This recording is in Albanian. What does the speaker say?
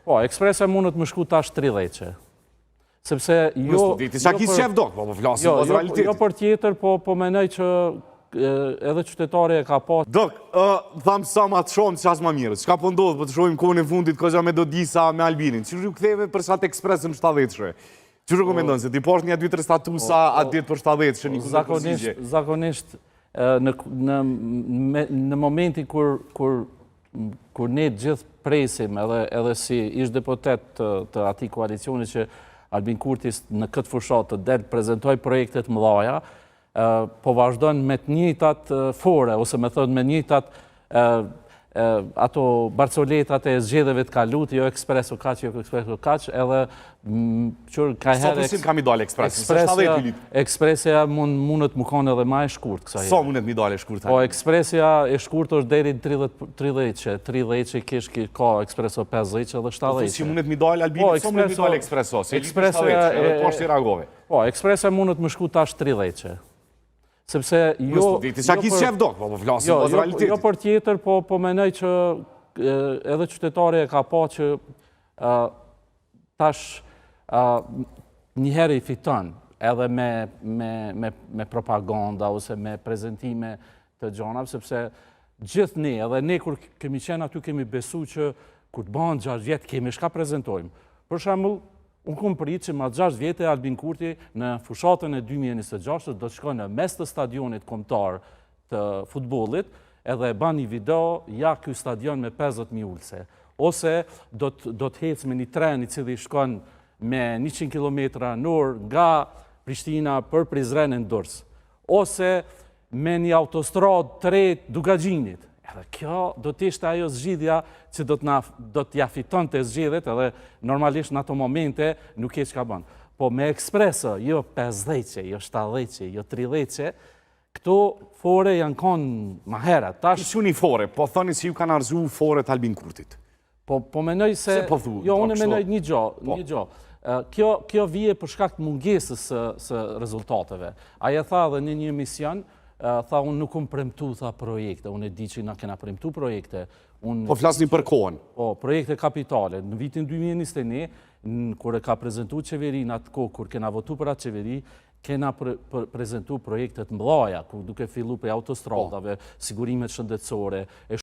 Po, ekspresja mundet më shku tash 30. Sepse jo... Sa kisë qef do, po flasim po realitetit. Jo për tjetër, po menoj që edhe qytetari e ka po... Dok, thamë sa ma të shumë që asë ma mirë. Qka po ndodhë, po të shojmë kohën e fundit, këgja me Dodisa, me Albinin. Që ju këtheve për sa të ekspresën 70-shre? Që rekomendon, se ti posh një 2-3 statusa atë ditë për 70-shre një këndër përsigje? Zakonisht, në momentin kur ne gjithë presim edhe si ish deputet të ati koalicioni që Albin Kurtis në këtë fushat të delë prezentoj projektet mëdhaja, po vazhdojnë me të njëjtat fore, ose me thënë me njëjtat ato barcoletat e zgjedhjeve të kalut, jo ekspreso kaq, jo ekspreso kaq, edhe qërë ka herë... Sa kam i dalë ekspresja? Ekspresja mundet më konë edhe ma e shkurt kësa herë. Sa mundet mi dalë e shkurt? Po, ekspresja e shkurt është deri 30 kish ka ekspreso 50 edhe 70. Si mundet mi dalë Albinit, sa mundet mi dalë ekspreso? Se lipi 70, edhe po është i reagove. Po, ekspresja mundet më shku tash 30. Sepse jo... Sa kisë qef do, po flasim po realitetit. Jo për tjetër, po menoj që edhe qytetari e ka po që tash njëherë i fiton edhe me propaganda ose me prezentime të gjona, sepse gjithë ne, edhe ne kur kemi qenë aty kemi besu që kur të banë 6 vjetë kemi shka prezentojmë. Për shembull, unë kom pritë që ma 6 vjetë Albin Kurti në fushatën e 2026 do të shkojnë në mes të stadionit kombëtar të futbollit edhe ban një video, ja ky stadion me 50.000 ulse. Ose do të hecë me një tren i cili shkon me 100 km në orë nga Prishtina për Prizren e Durrës. Ose me një autostradë të re Dugagjinit. Edhe kjo do t'ishte ajo zgjidhja që do t'ja fiton të zgjidhet edhe normalisht në ato momente nuk e që ka banë. Po me ekspreso, jo 50, jo 70, jo 30, këto fore janë konë ma hera. Kishu një fore, po thoni si ju kanë arzu fore të Albin Kurtit? Po menoj se... Se po thu? Jo, unë menoj një gjo. Kjo vije për shkak të mungesës së rezultateve. Aja tha dhe në një emision, tha unë nuk unë premtu, tha projekte, unë e di që na kena premtu projekte. Po flasni për kohën? Po, projekte kapitale. Në vitin 2021, kur e ka prezentu qeveri në atë kohë, kur kena votu për atë qeveri, kena prezentu projektet mëdhaja, duke fillu për autostradave, sigurimet shëndetësore,